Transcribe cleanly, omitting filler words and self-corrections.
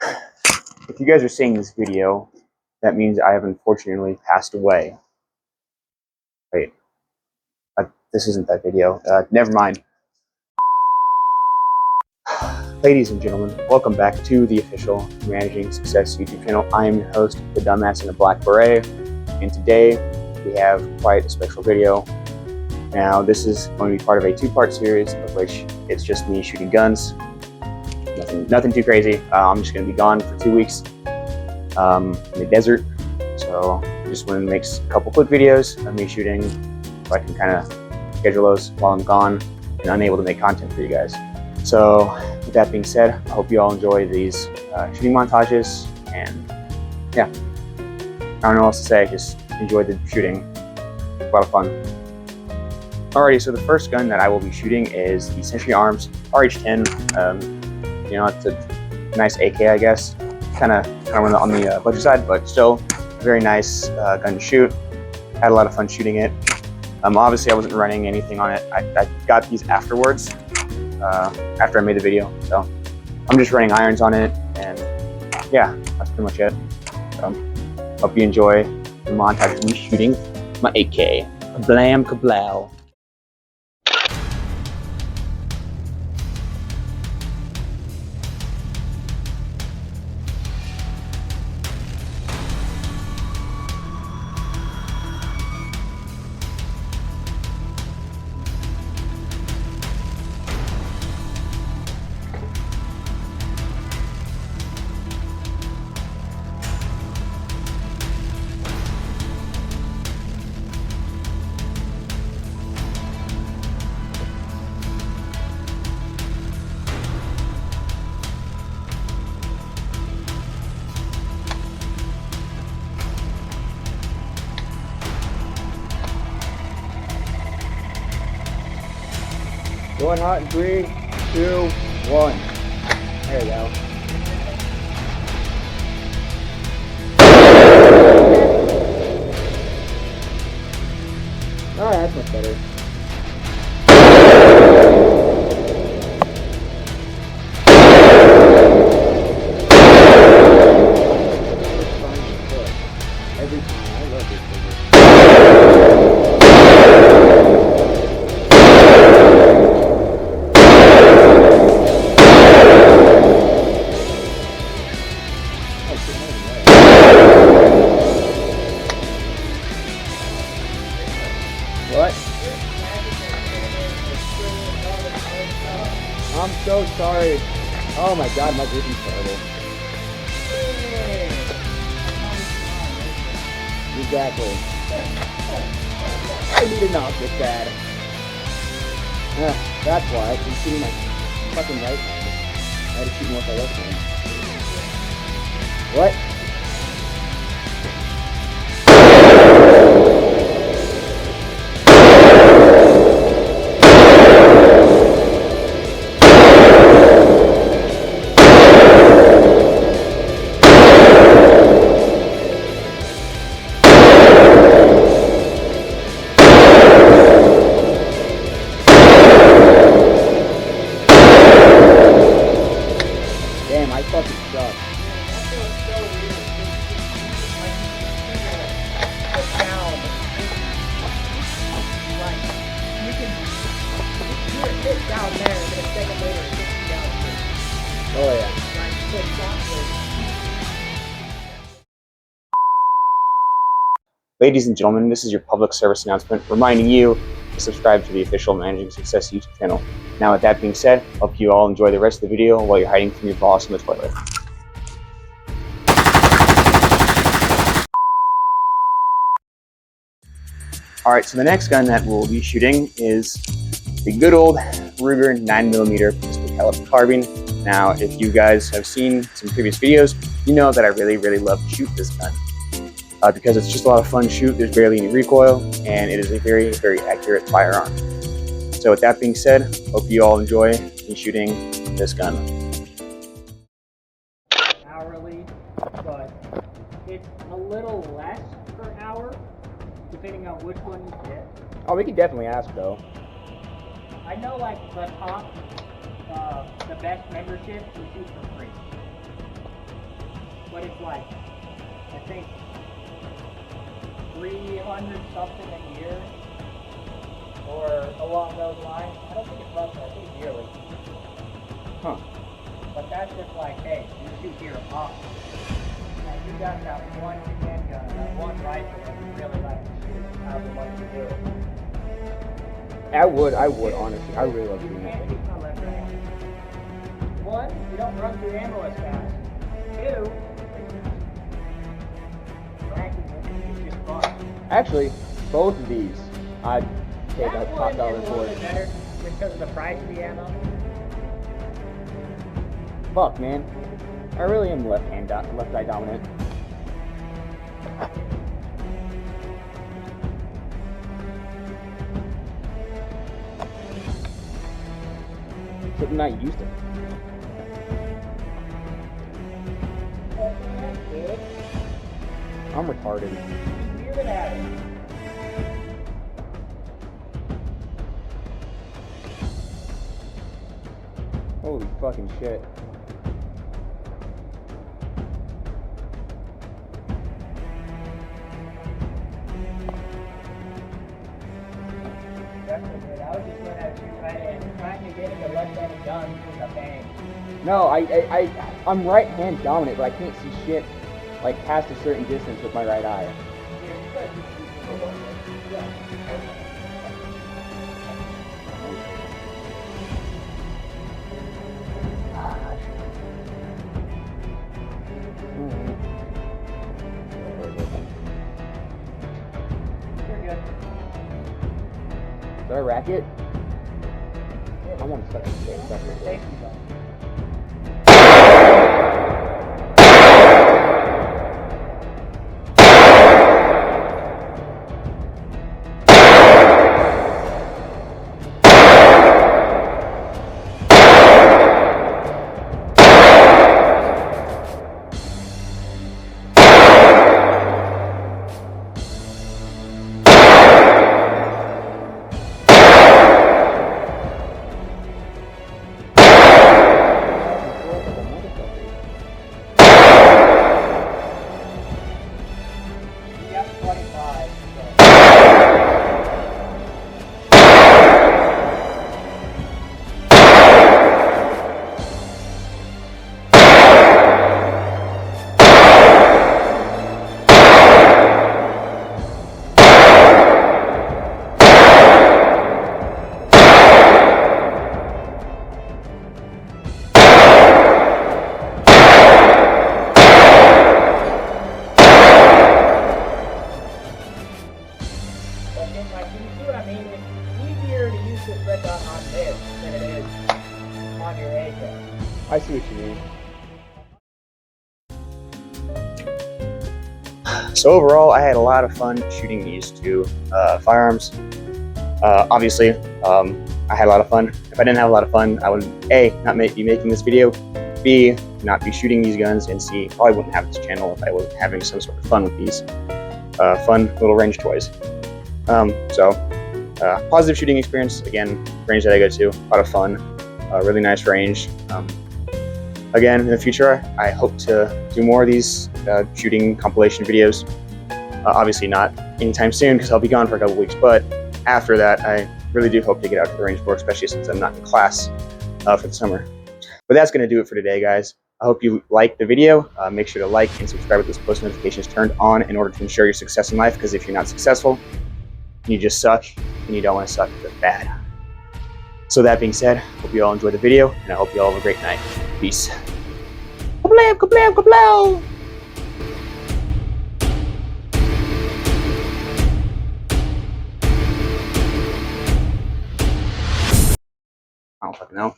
If you guys are seeing this video, that means I have unfortunately passed away. Wait, this isn't that video. Never mind. Ladies and gentlemen, welcome back to the official Managing Success YouTube channel. I am your host, the Dumbass in a Black Beret, and today we have quite a special video. Now, this is going to be part of a two-part series, of which it's just me shooting guns. Nothing too crazy. I'm just going to be gone for 2 weeks in the desert, so I just want to make a couple quick videos of me shooting, so I can kind of schedule those while I'm gone and unable to make content for you guys. So, with that being said, I hope you all enjoy these shooting montages, and yeah, I don't know what else to say, just enjoy the shooting. It's a lot of fun. Alrighty, so the first gun that I will be shooting is the Century Arms RH-10. You know, it's a nice AK, I guess. Kind of on the budget side, but still a very nice gun to shoot. Had a lot of fun shooting it. Obviously, I wasn't running anything on it. I got these afterwards, after I made the video. So I'm just running irons on it, and yeah, that's pretty much it. So hope you enjoy the montage of me shooting my AK. Kablam, kablow. Going hot in 3, 2, 1. There we go. Alright, that's much better. Every time. I love this figure. What? I'm so sorry. Oh my god, my vision's terrible. Exactly. I need to knock this bad. That's why I've been shooting my fucking right hand. I had to shoot more with my left hand. What? Damn, I fucking suck. Oh yeah. Ladies and gentlemen, this is your public service announcement reminding you to subscribe to the official Managing Success YouTube channel. Now, with that being said, hope you all enjoy the rest of the video while you're hiding from your boss in the toilet. Alright, so the next gun that we'll be shooting is the good old Ruger 9mm pistol caliber carbine. Now, if you guys have seen some previous videos, you know that I really love to shoot this gun. Because it's just a lot of fun to shoot, there's barely any recoil, and it is a very accurate firearm. So with that being said, hope you all enjoy me shooting this gun. Hourly, but it's a little less per hour, depending on which one you get. Oh, we can definitely ask though. I know like the top, the best membership you shoot for free. but it's like, I think 300 something a year, or along those lines. I don't think it's monthly, I think it's yearly. Huh. But that's just like, hey, you shoot here up. And you got that one handgun, that one rifle that you really like to shoot, however much you do. I would honestly. I really love doing that. And it's not left hand. One, you don't run through ammo as fast. Two, frankly, it's just fun. Actually, both of these, I'd take a That top one dollar is a for little it. bit better because of the price of the ammo. Fuck, man. I really am left eye dominant. But I'm not used to it. I'm retarded. You're gonna have it. Holy fucking shit. Definitely good. I was just going at you right hand. Trying to get into left-handed guns with a bang. No, I'm right hand dominant, but I can't see shit like past a certain distance with my right eye. You're good. Did I rack it? I want to suck it. Safety zone. Yep, 25. But then, like, you see what I mean? It's easier to use this red dot on this than it is on your AK. I see what you mean. So overall, I had a lot of fun shooting these two firearms. Obviously, I had a lot of fun. If I didn't have a lot of fun, I would A, not be making this video, B, not be shooting these guns, and C, probably wouldn't have this channel if I wasn't having some sort of fun with these fun little range toys. Positive shooting experience. Again, range that I go to, a lot of fun, really nice range. Again, in the future, I hope to do more of these shooting compilation videos. Obviously not anytime soon because I'll be gone for a couple weeks, but after that, I really do hope to get out to the range more, especially since I'm not in class for the summer. But that's going to do it for today, guys. I hope you liked the video. Make sure to like and subscribe with those post notifications turned on in order to ensure your success in life, because if you're not successful, you just suck, and you don't want to suck that bad. So that being said, hope you all enjoyed the video, and I hope you all have a great night. Peace. Kablam, kablam, kablam! I don't fucking know.